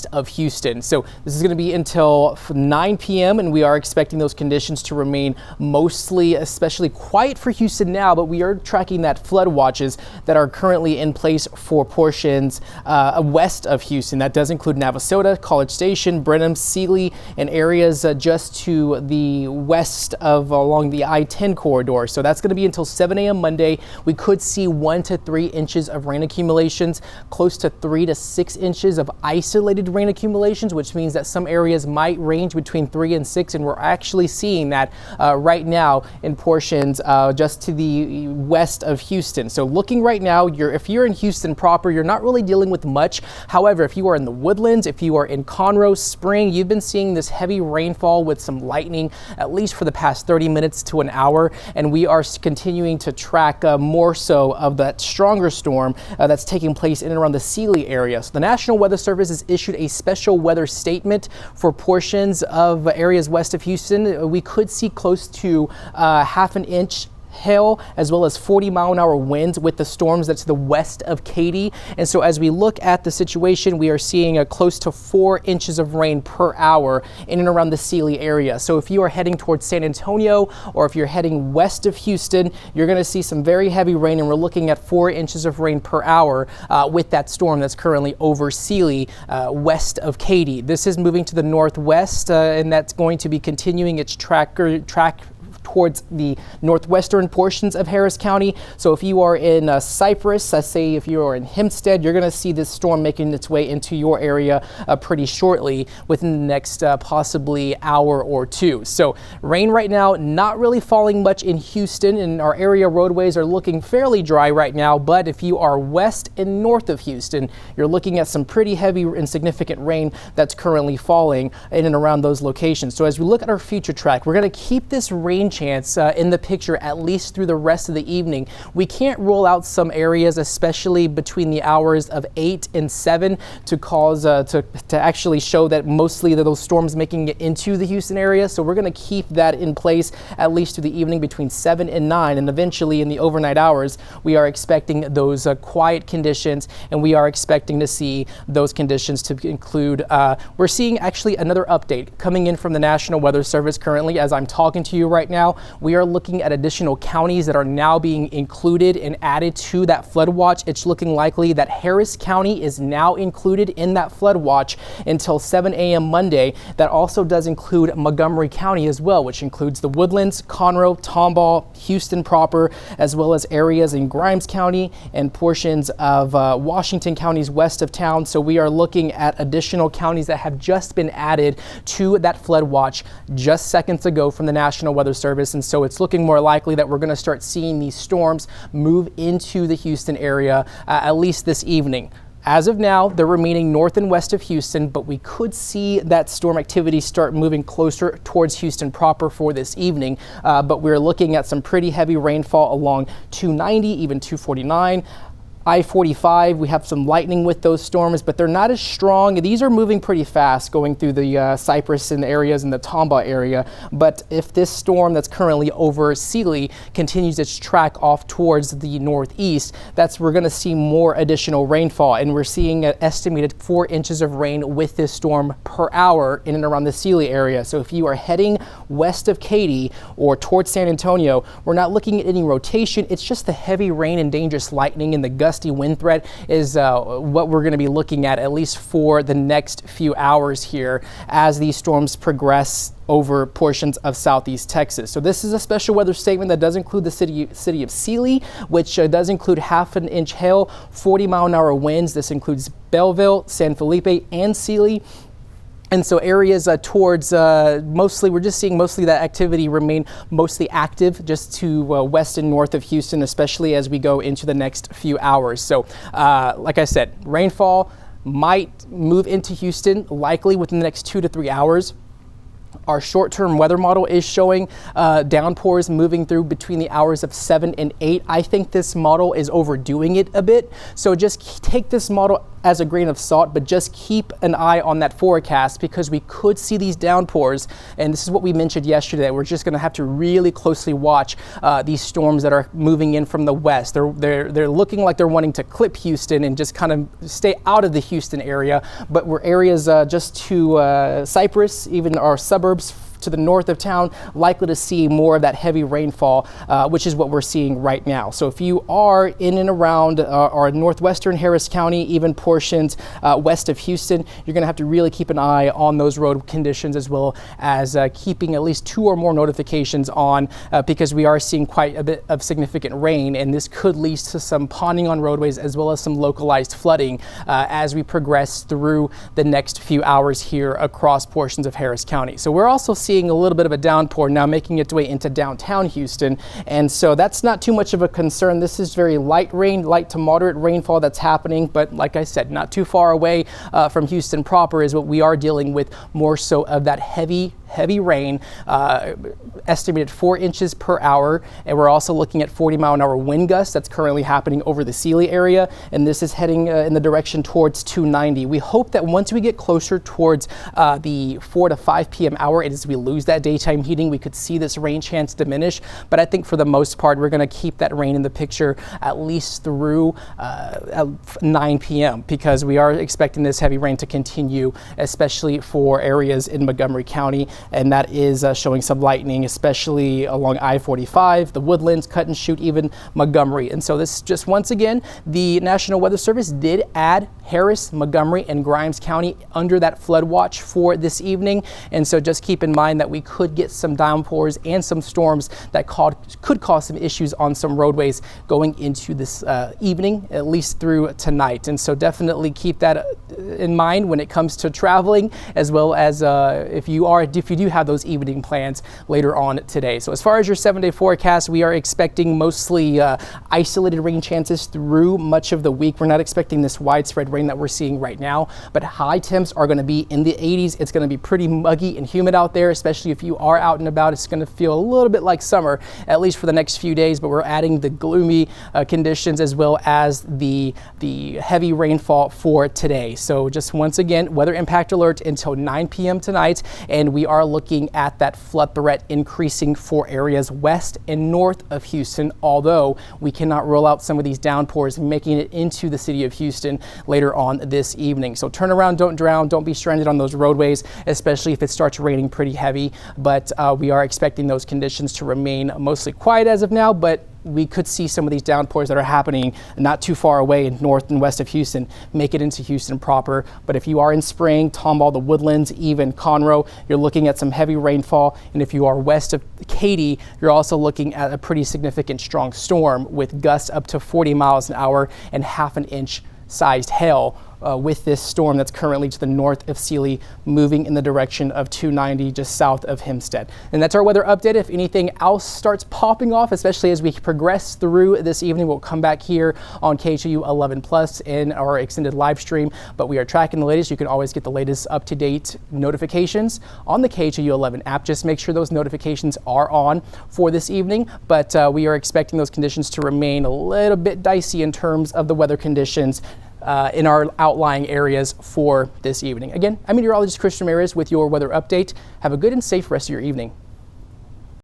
of Houston. So this is going to be until 9 p.m. and we are expecting those conditions to remain mostly, especially quiet for Houston now, but we are tracking that flood watches that are currently in place for portions west of Houston. That does include Navasota, College Station, Brenham, Sealy, and areas just to the west of along the I-10 corridor. So that's going to be until 7 a.m. Monday. We could see 1 to 3 inches of rain accumulations, close to 3 to 6 inches of isolated rain accumulations, which means that some areas might range between 3 and 6, and we're actually seeing that right now in portions just to the west of Houston. So looking right now, if you're in Houston proper, you're not really dealing with much. However, if you are in the Woodlands, if you are in Conroe, Spring, you've been seeing this heavy rainfall with some lightning at least for the past 30 minutes to an hour, and we are continuing to track more so of that stronger storm that's taking place in and around the Sealy area. So the National Weather Service has issued a special weather statement for portions of areas west of Houston. We could see close to half an inch hail as well as 40-mile-an-hour winds with the storms that's to the west of Katy. And so as we look at the situation, we are seeing close to 4 inches of rain per hour in and around the Sealy area. So if you are heading towards San Antonio or if you're heading west of Houston, you're going to see some very heavy rain, and we're looking at 4 inches of rain per hour with that storm that's currently over Sealy west of Katy. This is moving to the northwest and that's going to be continuing its track towards the northwestern portions of Harris County. So if you are in Cypress, I say if you are in Hempstead, you're going to see this storm making its way into your area pretty shortly within the next possibly hour or two. So rain right now, not really falling much in Houston, and our area roadways are looking fairly dry right now. But if you are west and north of Houston, you're looking at some pretty heavy and significant rain that's currently falling in and around those locations. So as we look at our future track, we're going to keep this rain chance in the picture at least through the rest of the evening. We can't rule out some areas, especially between the hours of 8 and 7, to cause to actually show that mostly those storms making it into the Houston area. So we're going to keep that in place at least through the evening between 7 and 9, and eventually in the overnight hours we are expecting those quiet conditions, and we are expecting to see those conditions to include we're seeing actually another update coming in from the National Weather Service currently as I'm talking to you right now. We are looking at additional counties that are now being included and added to that flood watch. It's looking likely that Harris County is now included in that flood watch until 7 a.m. Monday. That also does include Montgomery County as well, which includes the Woodlands, Conroe, Tomball, Houston proper, as well as areas in Grimes County and portions of Washington counties west of town. So we are looking at additional counties that have just been added to that flood watch just seconds ago from the National Weather Service. And so it's looking more likely that we're going to start seeing these storms move into the Houston area at least this evening. As of now, they're remaining north and west of Houston, but we could see that storm activity start moving closer towards Houston proper for this evening. But we're looking at some pretty heavy rainfall along 290, even 249. I-45, we have some lightning with those storms, but they're not as strong. These are moving pretty fast going through the Cypress and areas in the Tomball area. But if this storm that's currently over Sealy continues its track off towards the northeast, we're going to see more additional rainfall. And we're seeing an estimated 4 inches of rain with this storm per hour in and around the Sealy area. So if you are heading west of Katy or towards San Antonio, we're not looking at any rotation. It's just the heavy rain and dangerous lightning and the gusty wind threat is what we're going to be looking at least for the next few hours here as these storms progress over portions of southeast Texas. So this is a special weather statement that does include the city of Sealy, which does include half an inch hail, 40-mile-an-hour winds. This includes Belleville, San Felipe, and Sealy. And so areas towards mostly, we're just seeing mostly that activity remain mostly active just to west and north of Houston, especially as we go into the next few hours. So like I said, rainfall might move into Houston likely within the next 2 to 3 hours. Our short-term weather model is showing downpours moving through between the hours of 7 and 8. I think this model is overdoing it a bit. So just take this model as a grain of salt, but just keep an eye on that forecast because we could see these downpours. And this is what we mentioned yesterday. We're just going to have to really closely watch these storms that are moving in from the west. They're looking like they're wanting to clip Houston and just kind of stay out of the Houston area, but we're areas just to Cypress, even our suburbs to the north of town, likely to see more of that heavy rainfall, which is what we're seeing right now. So if you are in and around our northwestern Harris County, even portions west of Houston, you're going to have to really keep an eye on those road conditions, as well as keeping at least 2 or more notifications on, because we are seeing quite a bit of significant rain, and this could lead to some ponding on roadways as well as some localized flooding as we progress through the next few hours here across portions of Harris County. So we're also seeing a little bit of a downpour now making its way into downtown Houston, and so that's not too much of a concern. This is very light rain, light to moderate rainfall that's happening, but like I said, not too far away from Houston proper is what we are dealing with, more so of that heavy rain, estimated 4 inches per hour, and we're also looking at 40-mile-an-hour wind gusts. That's currently happening over the Sealy area, and this is heading in the direction towards 290. We hope that once we get closer towards the 4 to 5 p.m. hour, as we lose that daytime heating, we could see this rain chance diminish, but I think for the most part we're going to keep that rain in the picture at least through 9 p.m. because we are expecting this heavy rain to continue, especially for areas in Montgomery County, and that is showing some lightning, especially along I-45, the Woodlands, Cut and Shoot, even Montgomery. And so this just once again, the National Weather Service did add Harris, Montgomery, and Grimes County under that flood watch for this evening. And so just keep in mind that we could get some downpours and some storms that could cause some issues on some roadways going into this evening, at least through tonight. And so definitely keep that in mind when it comes to traveling, as well as if you do have those evening plans later on today. So as far as your 7-day forecast, we are expecting mostly isolated rain chances through much of the week. We're not expecting this widespread rain that we're seeing right now, but high temps are going to be in the 80s. It's going to be pretty muggy and humid out there, especially if you are out and about. It's going to feel a little bit like summer, at least for the next few days, but we're adding the gloomy conditions as well as the heavy rainfall for today. So just once again, weather impact alert until 9 p.m. tonight, and we are looking at that flood threat increasing for areas west and north of Houston, although we cannot rule out some of these downpours making it into the city of Houston later on this evening. So turn around, don't drown, don't be stranded on those roadways, especially if it starts raining pretty heavy. But we are expecting those conditions to remain mostly quiet as of now, but we could see some of these downpours that are happening not too far away in north and west of Houston make it into Houston proper. But if you are in Spring, Tomball, the Woodlands, even Conroe, you're looking at some heavy rainfall. And if you are west of Katy, you're also looking at a pretty significant strong storm with gusts up to 40 miles an hour and ½ inch sized hail. With this storm that's currently to the north of Sealy, moving in the direction of 290 just south of Hempstead. And that's our weather update. If anything else starts popping off, especially as we progress through this evening, we'll come back here on KHOU 11 Plus in our extended live stream. But we are tracking the latest. You can always get the latest up-to-date notifications on the KHOU 11 app. Just make sure those notifications are on for this evening. But we are expecting those conditions to remain a little bit dicey in terms of the weather conditions in our outlying areas for this evening. Again, I'm meteorologist Chris Ramirez with your weather update. Have a good and safe rest of your evening.